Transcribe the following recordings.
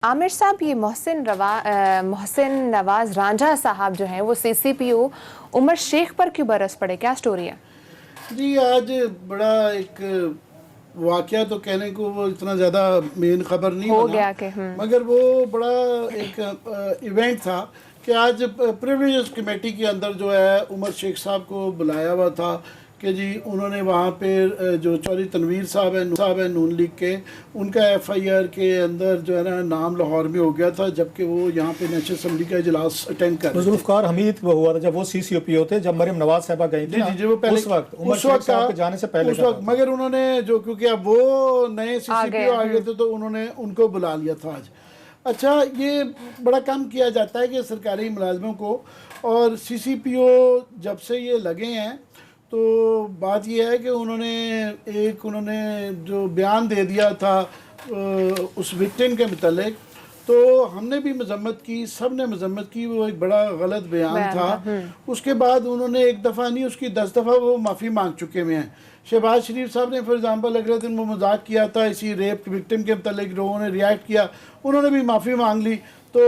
आमिर साहब, ये मोहसिन नवाज रांझा साहब जो हैं वो सीसीपीओ उमर शेख पर क्यों बरस पड़े, क्या स्टोरी है? जी, आज बड़ा एक वाकया तो कहने को वो इतना ज़्यादा मेन खबर नहीं हो बना, गया कि मगर वो बड़ा एक इवेंट था कि आज प्रिविलेजेस कमेटी के अंदर जो है उमर शेख साहब को बुलाया हुआ था कि जी उन्होंने वहाँ पे जो चौधरी तनवीर साहब है नून लीग के, उनका एफआईआर के अंदर जो है ना नाम लाहौर में हो गया था, जबकि वो यहाँ पे नेशनल असम्बली का इजलास अटेंड कर रहे थे। जुल्फकार हमीद वो हुआ था जब वो सीसीओपीओ थे, जब मरियम नवाज साहबा गई थी जी जी वो पहले उस वक्त उमर शेख साहब के जाने से पहले उस वक्त, मगर उन्होंने जो क्योंकि अब वो नए सीसीपीओ आ गए थे तो उन्होंने उनको बुला लिया था आज। अच्छा, ये बड़ा कम किया जाता है कि सरकारी मुलाजमों को, और सीसीपीओ जब से ये लगे हैं तो बात यह है कि उन्होंने जो बयान दे दिया था उस विक्टिम के मुतालिक, तो हमने भी मजम्मत की, सब ने मजम्मत की, वो एक बड़ा गलत बयान था। उसके बाद उन्होंने एक दफ़ा नहीं उसकी 10 दफ़ा वो माफ़ी मांग चुके हुए हैं। शहबाज शरीफ साहब ने फॉर एग्जाम्पल अगले दिन वो मजाक किया था इसी रेप विक्टिम के मतलब, लोगों ने रिएक्ट किया, उन्होंने भी माफ़ी मांग ली, तो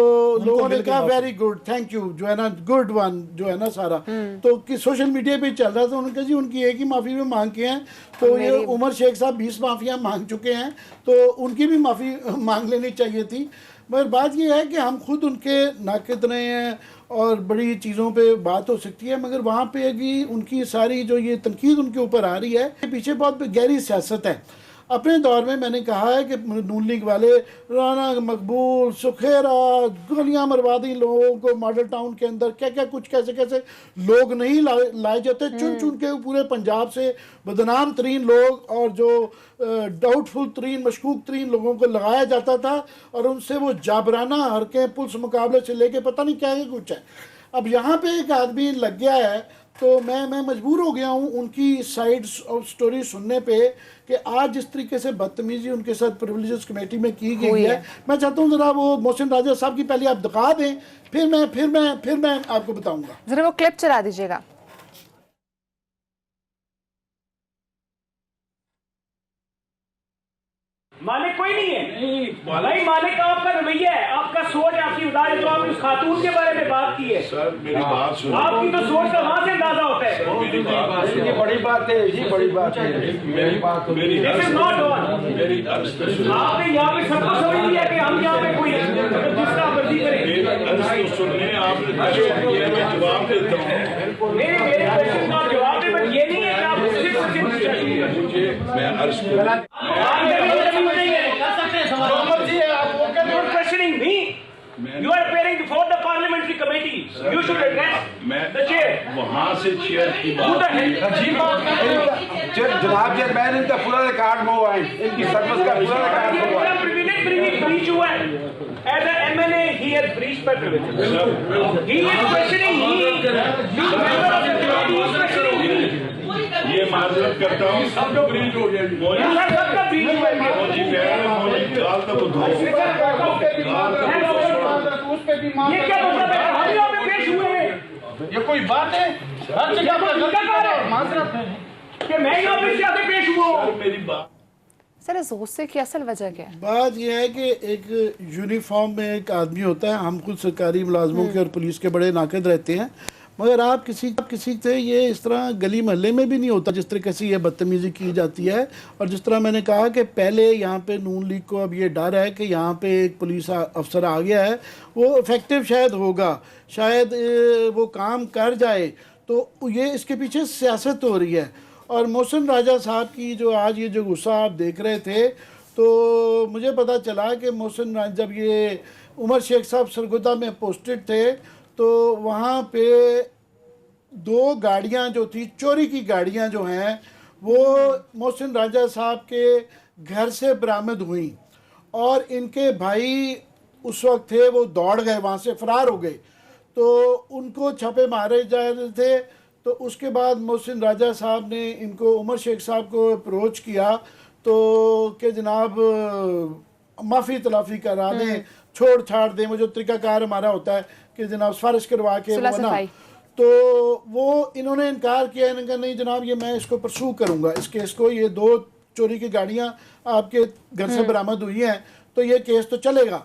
लोगों ने कहा वेरी गुड, थैंक यू, जो है ना गुड वन जो है ना सारा। तो कि सोशल मीडिया पे चल रहा था, उन्होंने कहा जी उनकी एक ही माफ़ी में मांग के हैं, तो ये उमर शेख साहब 20 माफ़ियाँ मांग चुके हैं, तो उनकी भी माफ़ी मांग लेनी चाहिए थी। मगर बात यह है कि हम खुद उनके नाक़िद रहे हैं और बड़ी चीज़ों पे बात हो सकती है, मगर वहाँ पे भी उनकी सारी जो ये तनकीद उनके ऊपर आ रही है, पीछे बहुत गहरी सियासत है। अपने दौर में मैंने कहा है कि नून लीग वाले राना मकबूल सुखेरा गोलियां मरवा दी लोगों को, मॉडल टाउन के अंदर क्या क्या कुछ कैसे कैसे लोग नहीं लाए जाते, चुन चुन के पूरे पंजाब से बदनाम तरीन लोग और जो डाउटफुल तरीन मशकूक तरीन लोगों को लगाया जाता था, और उनसे वो जाबराना हरकें पुलिस मुकाबले से लेके पता नहीं क्या कुछ है। अब यहाँ पे एक आदमी लग गया है, तो मैं मजबूर हो गया हूँ उनकी साइड ऑफ स्टोरी सुनने पे कि आज जिस तरीके से बदतमीजी उनके साथ प्रिविलेजेस कमेटी में की गई है। मैं चाहता हूँ ज़रा वो मोहसिन राजा साहब की पहले आप दिखा दें, फिर मैं आपको बताऊंगा। जरा वो क्लिप चला दीजिएगा। मालिक कोई नहीं है भाई, मालिक आपका रवैया है, आपका सोच, आपकी उदार, जो आप उस खातून के बारे में बात की है सर, मेरी बात सुनो। आपकी तो सोच का वहां से अंदाजा होता है। ये बड़ी बात है, ये बड़ी बात है, मेरी बात दिस इज नॉट ऑन। मेरी अर्ज पे सुनो। आपने यहाँ पे सबको समझ लिया कि हम यहाँ पे कोई जिसका मर्जी करें। मेरी अर्ज तो सुनने, आपने क्वेश्चन किया, मैं जवाब देता हूँ। मेरे क्वेश्चन का जवाब दे, बट ये नहीं है कि आप मुझसे क्वेश्चन चाहिए। मुझे मैं अर्ज questioning me. You are appearing before the parliamentary committee. You should address the chair. वहाँ से चेयर की Who the बात hell? अजीब बात जनाब चेयरमैन, इनका पूरा रिकॉर्ड में हुआ है, इनकी सर्विस का पूरा रिकॉर्ड में हुआ है। Privilege breach हुआ है। As an MNA, he has breached my privilege. He is questioning me. You member of the committee is questioning me. ये माजरत करता हूँ, सब जो ब्रीच हो गया सबका ब्रीच हुआ है। मोदी गाल तक उठाओ। ये क्या मतलब है? हम यहाँ पे पेश हुए हैं। ये कोई बात है? हर जगह पर माजरत है कि मैं यहाँ पे क्या पेश हुआ हूँ। मेरी बात सर, इस गुस्से की असल वजह क्या है? बात यह है कि एक यूनिफॉर्म में एक आदमी होता है, हम खुद सरकारी मुलाजमों के और पुलिस के बड़े नाक़िद रहते हैं, मगर आप किसी से ये इस तरह गली मोहल्ले में भी नहीं होता जिस तरीके से ये बदतमीज़ी की जाती है। और जिस तरह मैंने कहा कि पहले यहाँ पे नून लीग को अब ये डर है कि यहाँ पे एक पुलिस अफसर आ गया है, वो इफ़ेक्टिव शायद होगा, शायद वो काम कर जाए, तो ये इसके पीछे सियासत हो रही है। और मोहसिन राजा साहब की जो आज ये जो गुस्सा आप देख रहे थे, तो मुझे पता चला कि मोहसिन राजा जब ये उमर शेख साहब सरगोदा में पोस्टेड थे, तो वहाँ पे 2 गाड़ियाँ जो थी, चोरी की गाड़ियाँ जो हैं, वो मोहसिन राजा साहब के घर से बरामद हुई, और इनके भाई उस वक्त थे, वो दौड़ गए, वहाँ से फरार हो गए, तो उनको छापे मारे जा रहे थे। तो उसके बाद मोहसिन राजा साहब ने इनको उमर शेख साहब को अप्रोच किया, तो कि जनाब माफ़ी तलाफ़ी करा दें, छोड़ छाड़ दें, वो जो तरीक़ाकार हमारा होता है कि जनाब सिफारिश करवा के वो ना, तो वो इन्होंने इनकार किया। इन्होंने कहा नहीं जनाब, ये मैं इसको परसू करूँगा, इस केस को, ये 2 चोरी की गाड़ियाँ आपके घर से बरामद हुई हैं, तो ये केस तो चलेगा।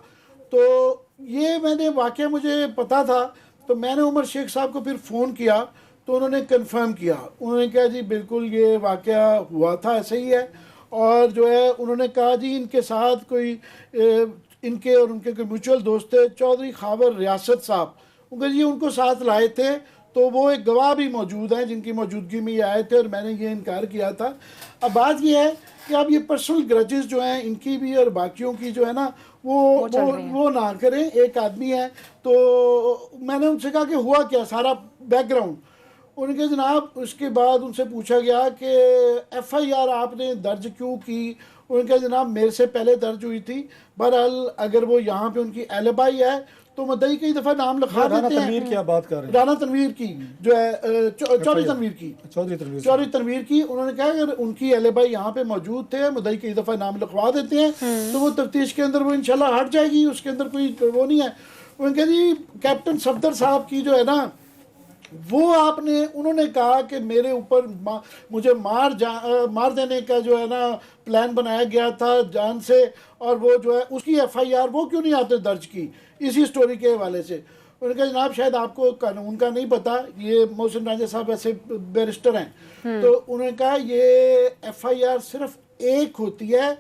तो ये मैंने वाकया मुझे पता था, तो मैंने उमर शेख साहब को फिर फ़ोन किया, तो उन्होंने कंफर्म किया। उन्होंने कहा जी बिल्कुल ये वाकया हुआ था, ऐसे ही है। और जो है उन्होंने कहा जी इनके साथ कोई इनके और उनके कोई म्यूचुअल दोस्त थे, चौधरी खावर रियासत साहब, उनके जी उनको साथ लाए थे, तो वो एक गवाह भी मौजूद हैं जिनकी मौजूदगी में ये आए थे और मैंने ये इनकार किया था। अब बात ये है कि अब ये पर्सनल ग्रजेस जो हैं इनकी भी और बाकियों की जो है ना वो ना करें। एक आदमी है, तो मैंने उनसे कहा कि हुआ क्या सारा बैकग्राउंड। उनके जनाब उसके बाद उनसे पूछा गया कि FIR आपने दर्ज क्यों की। उनके जनाब मेरे से पहले दर्ज हुई थी। बहरहाल अगर वो यहाँ पे उनकी एलिबाई है तो मुद्दई कई दफ़ा नाम लिखा देते हैं। तनवीर की आप बात कर रहे हैं, राना तनवीर की जो है चौधरी तनवीर की। उन्होंने कहा अगर उनकी एलिबाई यहाँ पे मौजूद थे, मुद्दई कई दफ़ा नाम लिखवा देते हैं, तो वो तफ्तीश के अंदर वो इंशाल्लाह हट जाएगी, उसके अंदर कोई वो नहीं है। उन्होंने कहा जी कैप्टन सफदर साहब की जो है ना वो आपने, उन्होंने कहा कि मेरे ऊपर मुझे मार देने का जो है ना प्लान बनाया गया था जान से, और वो जो है उसकी FIR वो क्यों नहीं आपने दर्ज की इसी स्टोरी के हवाले से। उन्होंने कहा जनाब शायद आपको कानून का नहीं पता, ये मोहसिन राजा साहब ऐसे बैरिस्टर हैं, तो उन्होंने कहा ये FIR सिर्फ एक होती है,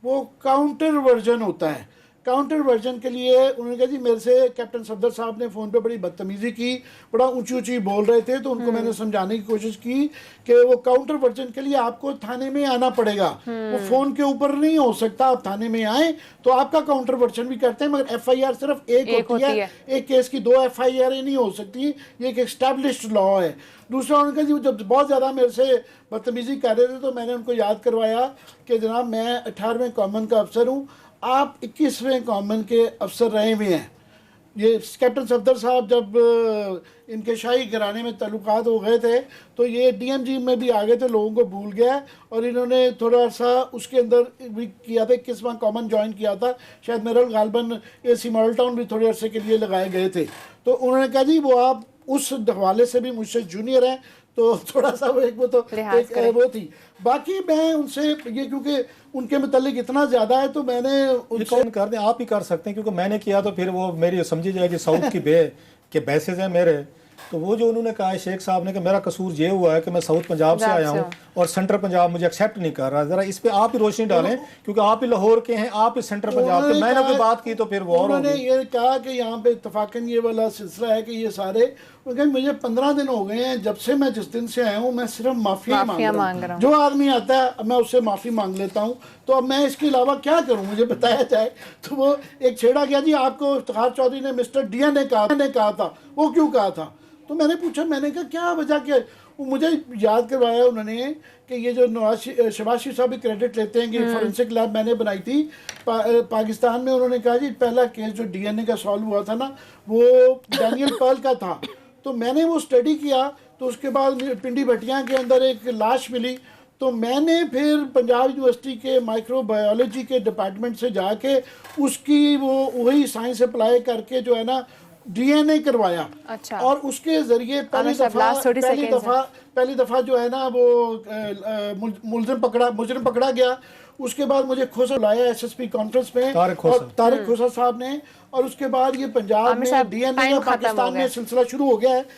वो काउंटर वर्जन होता है। काउंटर वर्जन के लिए उन्होंने कहा जी मेरे से कैप्टन सफदर साहब ने फ़ोन पे बड़ी बदतमीज़ी की, बड़ा ऊंची ऊंची बोल रहे थे, तो उनको मैंने समझाने की कोशिश की कि वो काउंटर वर्जन के लिए आपको थाने में आना पड़ेगा, वो फ़ोन के ऊपर नहीं हो सकता। आप थाने में आए तो आपका काउंटर वर्जन भी करते हैं, मगर FIR सिर्फ एक होती है। एक केस की 2 FIR नहीं हो सकती, ये एक एस्टैब्लिश्ड लॉ है। दूसरा उन्होंने कहा जी जब बहुत ज़्यादा मेरे से बदतमीज़ी कर रहे थे तो मैंने उनको याद करवाया कि जनाब मैं 18वें कॉमन का अफसर हूँ, आप 21वें कॉमन के अफसर रहे हुए हैं। ये कैप्टन सफदर साहब जब इनके शाही घराने में ताल्लुकात हो गए थे तो ये DMG में भी आ गए थे, लोगों को भूल गया, और इन्होंने थोड़ा सा उसके अंदर भी किया था, 21वां कॉमन ज्वाइन किया था, शायद मेरा गालबन AC मॉडल टाउन भी थोड़े अरसे के लिए लगाए गए थे। तो उन्होंने कहा जी वो आप उस हवाले से भी मुझसे जूनियर हैं, तो थोड़ा सा वो एक वो थी। बाकी मैं उनसे ये क्योंकि उनके मुतालिक इतना ज़्यादा है तो मैंने उनसे कौन कर दें, आप ही कर सकते हैं, क्योंकि मैंने किया तो फिर वो मेरी समझी जाएगी साउथ की बे के बेसिस हैं मेरे। तो वो जो उन्होंने कहा है शेख साहब ने कि मेरा कसूर ये हुआ है कि मैं साउथ पंजाब से आया हूँ और सेंट्रल पंजाब मुझे एक्सेप्ट नहीं कर रहा, जरा इस पे आप ही रोशनी डालें, क्योंकि आप ही लाहौर के हैं, आप ही सेंट्रल पंजाब के। मैंने कोई बात की तो फिर वो उन्होंने ये कहा कि यहाँ पे इत्तफाकन ये वाला सिलसिला है कि ये सारे, क्योंकि मुझे 15 दिन हो गए हैं जब से मैं जिस दिन से आया हूँ, मैं सिर्फ माफी मांग रहा हूँ। जो आदमी आता है मैं उससे माफ़ी मांग लेता हूँ, तो अब मैं इसके अलावा क्या करूँ, मुझे बताया जाए। तो वो एक छेड़ा गया जी आपको इफ्तिखार चौधरी ने मिस्टर DN ने कहा था, वो क्यों कहा था। तो मैंने पूछा, मैंने कहा क्या वजह क्या, वो मुझे याद करवाया उन्होंने कि ये जो शहबाज शरीफ साहब भी क्रेडिट लेते हैं कि फॉरेंसिक लैब मैंने बनाई थी पाकिस्तान में। उन्होंने कहा जी पहला केस जो DNA का सॉल्व हुआ था ना वो डैनियल पर्ल का था, तो मैंने वो स्टडी किया, तो उसके बाद पिंडी भटिया के अंदर एक लाश मिली, तो मैंने फिर पंजाब यूनिवर्सिटी के माइक्रोबायोलॉजी के डिपार्टमेंट से जाके उसकी वो वही साइंस अप्लाई करके जो है ना DNA करवाया। अच्छा। और उसके जरिए पहली दफा जो है ना वो मुजरिम पकड़ा गया। उसके बाद मुझे खोसा लाया SSP कॉन्फ्रेंस में तारिक खोसा साहब ने, और उसके बाद ये पंजाब में DNA का पाकिस्तान में सिलसिला शुरू हो गया है।